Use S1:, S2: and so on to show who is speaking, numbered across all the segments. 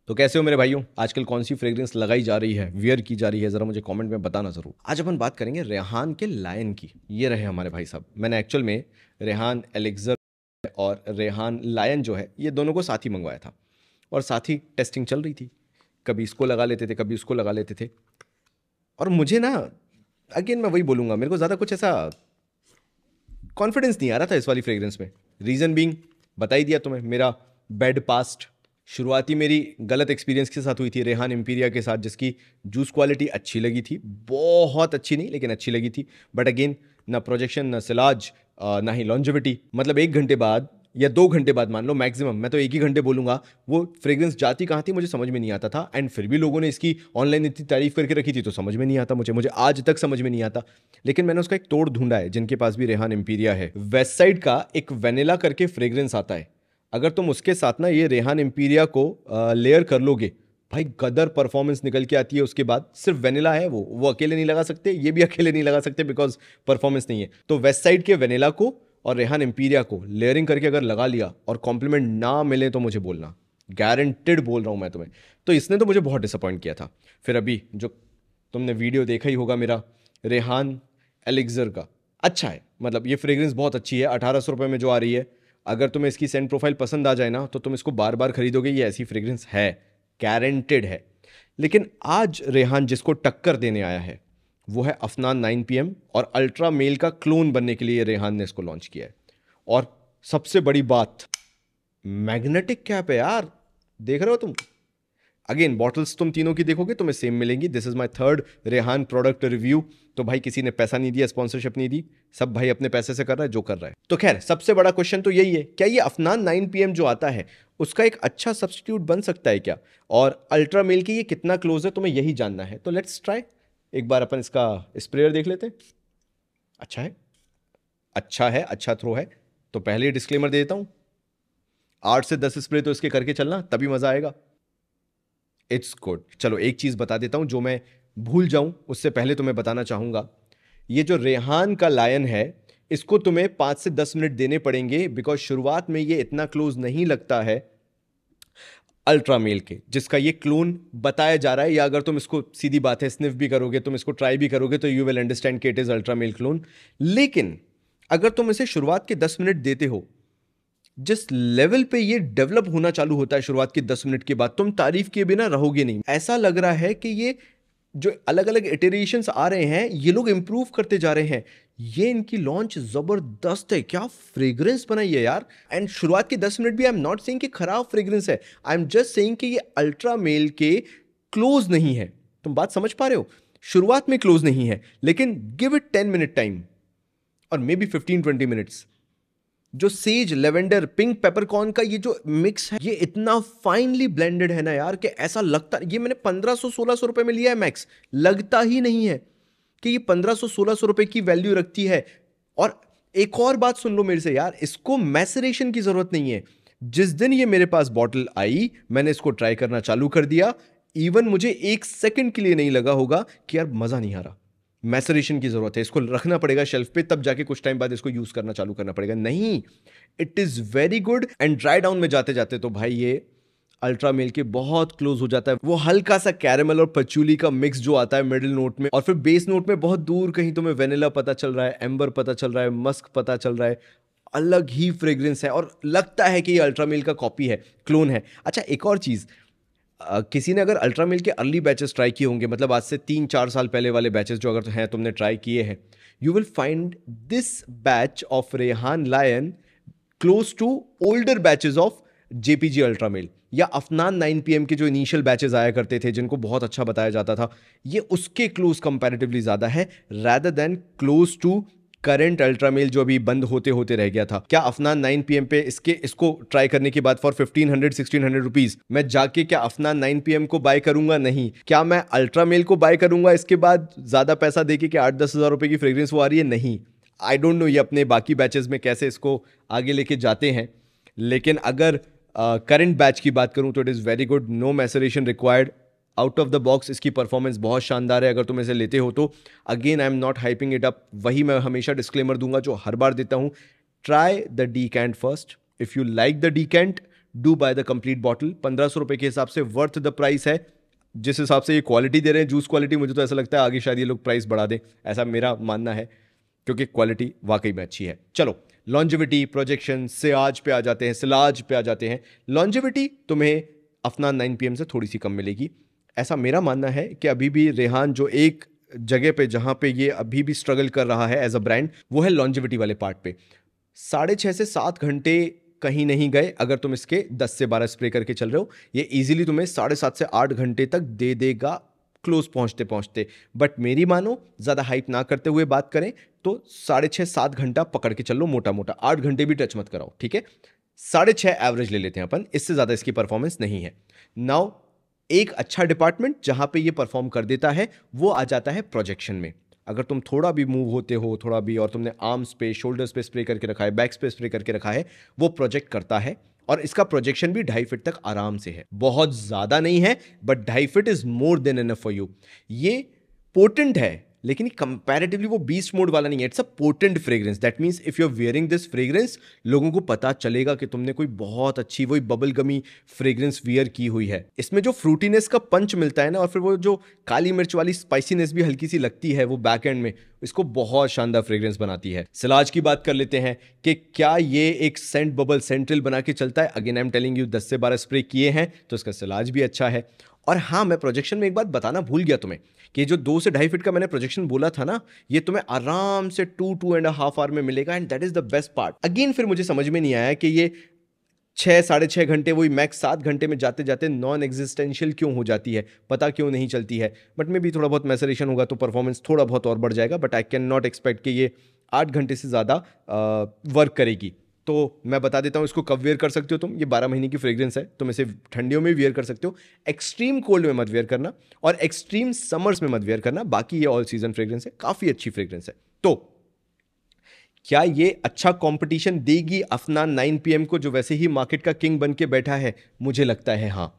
S1: तो कैसे हो मेरे भाइयों? आजकल कौन सी फ्रेग्रेंस लगाई जा रही है, वियर की जा रही है, जरा मुझे कमेंट में बताना जरूर। आज अपन बात करेंगे रेहान के लायन की। ये रहे हमारे भाई साहब। मैंने एक्चुअल में रेहान एलेक्जर और रेहान लायन जो है ये दोनों को साथ ही मंगवाया था और साथ ही टेस्टिंग चल रही थी। कभी इसको लगा लेते थे, कभी उसको लगा लेते थे। और मुझे ना, अगेन मैं वही बोलूंगा, मेरे को ज़्यादा कुछ ऐसा कॉन्फिडेंस नहीं आ रहा था इस वाली फ्रेग्रेंस में। रीज़न बीइंग बता ही दिया तुम्हें, मेरा बैड पास्ट। शुरुआती मेरी गलत एक्सपीरियंस के साथ हुई थी रेहान एम्पीरिया के साथ, जिसकी जूस क्वालिटी अच्छी लगी थी, बहुत अच्छी नहीं लेकिन अच्छी लगी थी। बट अगेन, ना प्रोजेक्शन, ना सिलाज, ना ही लॉन्जेविटी। मतलब 1 घंटे बाद या 2 घंटे बाद मान लो मैक्सिमम, मैं तो 1 ही घंटे बोलूंगा, वो फ्रेग्रेंस जाती कहाँ थी मुझे समझ में नहीं आता था। एंड फिर भी लोगों ने इसकी ऑनलाइन इतनी तारीफ करके रखी थी तो समझ में नहीं आता मुझे मुझे आज तक समझ में नहीं आता। लेकिन मैंने उसका एक तोड़ ढूंढा है, जिनके पास भी रेहान एम्पीरिया है। वेस्ट साइड का एक वेनिला करके फ्रेग्रेंस आता है, अगर तुम उसके साथ ना ये रेहान एम्पीरिया को लेयर कर लोगे, भाई गदर परफॉर्मेंस निकल के आती है। उसके बाद सिर्फ वेनिला है, वो अकेले नहीं लगा सकते, ये भी अकेले नहीं लगा सकते बिकॉज परफॉर्मेंस नहीं है। तो वेस्ट साइड के वेनिला को और रेहान एम्पीरिया को लेयरिंग करके अगर लगा लिया और कॉम्प्लीमेंट ना मिले तो मुझे बोलना, गारंटेड बोल रहा हूं मैं तुम्हें। तो इसने तो मुझे बहुत डिसअपॉइंट किया था। फिर अभी जो तुमने वीडियो देखा ही होगा मेरा रेहान एलिक्जर का, अच्छा है। मतलब ये फ्रेग्रेंस बहुत अच्छी है, 1800 रुपये में जो आ रही है। अगर तुम्हें इसकी सेंट प्रोफाइल पसंद आ जाए ना तो तुम इसको बार बार खरीदोगे, ये ऐसी फ्रेग्रेंस है, गारंटेड है। लेकिन आज रेहान जिसको टक्कर देने आया है वो है अफनान 9 PM, और अल्ट्रा मेल का क्लोन बनने के लिए रेहान ने इसको लॉन्च किया है। और सबसे बड़ी बात, मैग्नेटिक कैप है यार, देख रहे हो तुम। अगेन बॉटल्स तुम तीनों की देखोगे तुम्हें सेम मिलेंगी। This is my third Rehan product review. तो भाई किसी ने पैसा नहीं दिया, स्पॉन्सरशिप नहीं दी, सब भाई अपने पैसे से कर रहा है जो कर रहा है। तो खैर, सबसे बड़ा क्वेश्चन तो यही है, क्या ये अफनान 9 PM जो आता है उसका एक अच्छा सब्सटीट्यूट बन सकता है क्या? और अल्ट्रा मेल की ये कितना क्लोज है, तुम्हें यही जानना है। तो लेट्स ट्राई। एक बार अपन इसका स्प्रेयर देख लेते हैं। अच्छा है, अच्छा है, अच्छा थ्रो है। तो पहले ही डिस्क्लेमर दे देता हूं, 8 से 10 स्प्रे तो इसके करके चलना, तभी मजा आएगा। It's good. चलो एक चीज बता देता हूं जो मैं भूल जाऊं उससे पहले तुम्हें बताना चाहूंगा। ये जो रेहान का लायन है, इसको तुम्हें 5 से 10 मिनट देने पड़ेंगे बिकॉज शुरुआत में ये इतना क्लोज नहीं लगता है अल्ट्रा मेल के, जिसका ये क्लोन बताया जा रहा है। या अगर तुम इसको, सीधी बात है, स्निफ भी करोगे, तुम इसको ट्राई भी करोगे तो यू विल अंडरस्टैंड कि it is Ultra Male clone. लेकिन अगर तुम इसे शुरुआत के 10 मिनट देते हो, जिस लेवल पे ये डेवलप होना चालू होता है शुरुआत के 10 मिनट के बाद, तुम तारीफ किए बिना रहोगे नहीं। ऐसा लग रहा है कि ये जो अलग अलग इटरेशंस आ रहे हैं, ये लोग इंप्रूव करते जा रहे हैं। ये इनकी लॉन्च जबरदस्त है, क्या फ्रेग्रेंस बनाई है यार। एंड शुरुआत के 10 मिनट भी, आई एम नॉट सेइंग कि खराब फ्रेग्रेंस है, आई एम जस्ट सेइंग कि ये अल्ट्रा मेल के क्लोज नहीं है। तुम बात समझ पा रहे हो? शुरुआत में क्लोज नहीं है, लेकिन गिव इट 10 मिनट टाइम और मे बी 15-20 मिनट्स। जो सेज, लेवेंडर, पिंक पेपरकॉर्न का ये जो मिक्स है, ये इतना फाइनली ब्लेंडेड है ना यार, कि ऐसा लगता, ये मैंने 1500-1600 रुपए में लिया है मैक्स, लगता ही नहीं है कि ये 1500-1600 रुपए की वैल्यू रखती है। और एक और बात सुन लो मेरे से यार, इसको मैसरेशन की जरूरत नहीं है। जिस दिन ये मेरे पास बॉटल आई, मैंने इसको ट्राई करना चालू कर दिया। इवन मुझे 1 सेकंड के लिए नहीं लगा होगा कि यार मजा नहीं आ रहा। मैसरेशन की जरूरत है, इसको रखना पड़ेगा शेल्फ पे, तब जाके कुछ टाइम बाद इसको यूज करना चालू करना पड़ेगा। नहीं, it is very good. And dry down में जाते जाते तो भाई ये अल्ट्रा मेल के बहुत क्लोज हो जाता है। वो हल्का सा कैरेमल और पचूली का मिक्स जो आता है मिडिल नोट में, और फिर बेस नोट में बहुत दूर कहीं तुम्हें वेनिला पता चल रहा है, एम्बर पता चल रहा है, मस्क पता चल रहा है। अलग ही फ्रेग्रेंस है और लगता है कि ये अल्ट्रा मेल का कॉपी है, क्लोन है। अच्छा, एक और चीज, किसी ने अगर अल्ट्रा मेल के अर्ली बैचेस ट्राई किए होंगे, मतलब आज से 3-4 साल पहले वाले बैचेस जो अगर हैं तुमने ट्राई किए हैं, you will find this batch of Rayhaan Lion close to older batches of JPG Ultra Male या अफनान 9 PM के जो इनिशियल बैचेस आया करते थे, जिनको बहुत अच्छा बताया जाता था, ये उसके क्लोज कंपैरेटिवली ज्यादा है rather than close to current Ultra Male जो अभी बंद होते होते रह गया था। क्या अफनान 9 PM पे इसको ट्राई करने के बाद फॉर 1500-1600 रुपीज मैं जाके क्या अफनान 9 PM को बाय करूंगा? नहीं। क्या मैं अल्ट्रा मेल को बाय करूंगा इसके बाद ज्यादा पैसा देके कि 8-10 हज़ार रुपए की फ्रेग्रेंस वो आ रही है? नहीं। आई डोंट नो ये अपने बाकी बैचेस में कैसे इसको आगे लेके जाते हैं, लेकिन अगर करंट बैच की बात करूं तो it is very good, no maceration required. Out of the box इसकी परफॉर्मेंस बहुत शानदार है अगर तुम इसे लेते हो तो। Again I am not hyping it up, वही मैं हमेशा डिस्क्लेमर दूंगा जो हर बार देता हूं, try the decant first. If you like the decant, do buy the complete bottle. 1500 रुपए के हिसाब से वर्थ द प्राइस है। जिस हिसाब से ये क्वालिटी दे रहे हैं, जूस क्वालिटी, मुझे तो ऐसा लगता है आगे शायद ये लोग प्राइस बढ़ा दें, ऐसा मेरा मानना है, क्योंकि क्वालिटी वाकई में अच्छी है। चलो, लॉन्जिविटी, प्रोजेक्शन से आज पे आ जाते हैं, सिलाज पे आ जाते हैं। लॉन्जिविटी तुम्हें अफनान 9 PM से थोड़ी सी कम मिलेगी। ऐसा मेरा मानना है कि अभी भी रेहान जो एक जगह पे जहां पे ये अभी भी स्ट्रगल कर रहा है एज अ ब्रांड, वो है लॉन्जिविटी वाले पार्ट पे। 6.5 से 7 घंटे कहीं नहीं गए अगर तुम इसके 10 से 12 स्प्रे करके चल रहे हो। ये इजीली तुम्हें 7.5 से 8 घंटे तक दे देगा, क्लोज पहुंचते पहुंचते। बट मेरी मानो, ज्यादा हाइप ना करते हुए बात करें तो 6.5-7 घंटा पकड़ के चल लो, मोटा मोटा 8 घंटे भी टच मत कराओ, ठीक है। 6.5 एवरेज ले लेते हैं अपन, इससे ज्यादा इसकी परफॉर्मेंस नहीं है। नाउ एक अच्छा डिपार्टमेंट जहां पे ये परफॉर्म कर देता है वो आ जाता है प्रोजेक्शन में। अगर तुम थोड़ा भी मूव होते हो, थोड़ा भी, और तुमने आर्म्स पे, शोल्डर्स पे स्प्रे करके रखा है, बैक्स पे स्प्रे करके रखा है, वो प्रोजेक्ट करता है। और इसका प्रोजेक्शन भी 2.5 फीट तक आराम से है। बहुत ज्यादा नहीं है, but 2.5 feet is more than enough for you. ये पोटेंट है, लेकिन कंपैरेटिवली वो बीस्ट मोड वाला नहीं है। It's a potent fragrance. That means if you are wearing this fragrance, लोगों को पता चलेगा कि तुमने कोई बहुत अच्छी, वही बबल गमी फ्रेग्रेंस वियर की हुई है। इसमें जो फ्रूटीनेस का पंच मिलता है ना, और फिर वो जो काली मिर्च वाली स्पाइसीनेस भी हल्की सी लगती है वो बैक एंड में, इसको बहुत शानदार फ्रेग्रेंस बनाती है। सिलाज की बात कर लेते हैं कि क्या ये एक सेंट बबल सेंट्रल बना के चलता है। Again I am telling you, 10 से 12 स्प्रे किए हैं तो इसका सिलाज भी अच्छा है। और हाँ, मैं प्रोजेक्शन में एक बात बताना भूल गया तुम्हें, कि जो 2 से 2.5 फीट का मैंने प्रोजेक्शन बोला था ना, ये तुम्हें आराम से 2-2.5 आवर में मिलेगा। And that is the best part. Again फिर मुझे समझ में नहीं आया कि ये 6-6.5 घंटे, वही मैक्स 7 घंटे में जाते जाते नॉन एग्जिस्टेंशियल क्यों हो जाती है, पता क्यों नहीं चलती है। बट में भी थोड़ा बहुत मैसरेशन होगा तो परफॉर्मेंस थोड़ा बहुत और बढ़ जाएगा। But I can not expect कि ये 8 घंटे से ज़्यादा वर्क करेगी। तो मैं बता देता हूँ इसको कब वेयर कर सकते हो तुम। ये 12 महीने की फ्रेग्रेंस है, तुम इसे ठंडियों में वेयर कर सकते हो। एक्सट्रीम कोल्ड में मत वेयर करना, और एक्सट्रीम समर्स में मत वेयर करना। बाकी ये ऑल सीजन फ्रेग्रेंस है, काफ़ी अच्छी फ्रेग्रेंस है। तो क्या ये अच्छा कंपटीशन देगी अफनान 9 PM को, जो वैसे ही मार्केट का किंग बन के बैठा है? मुझे लगता है हाँ।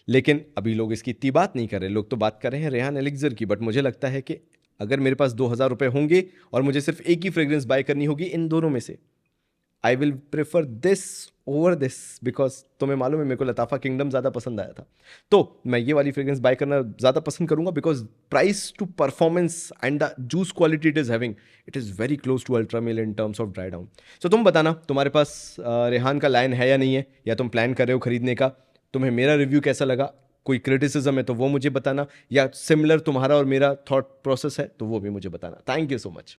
S1: लेकिन अभी लोग इसकी इतनी बात नहीं कर रहे। लोग तो बात कर रहे हैं रेहान एलिक्सर की। बट मुझे लगता है कि अगर मेरे पास 2000 रुपए होंगे और मुझे सिर्फ एक ही फ्रेग्रेंस बाय करनी होगी इन दोनों में से, I will prefer this over this. Because तुम्हें मालूम है मेरे को लताफा किंगडम ज़्यादा पसंद आया था, तो मैं ये वाली फ्रेग्रेंस बाय करना ज़्यादा पसंद करूंगा। Because price to performance and the juice quality it is having, it is very close to Ultra Male in terms of dry down. So तुम बताना तुम्हारे पास रेहान का लाइन है या नहीं है, या तुम प्लान कर रहे हो खरीदने का। तुम्हें मेरा रिव्यू कैसा लगा? कोई क्रिटिसिज्म है तो वो मुझे बताना, या सिमिलर तुम्हारा और मेरा थॉट प्रोसेस है तो वो भी मुझे बताना। Thank you so much.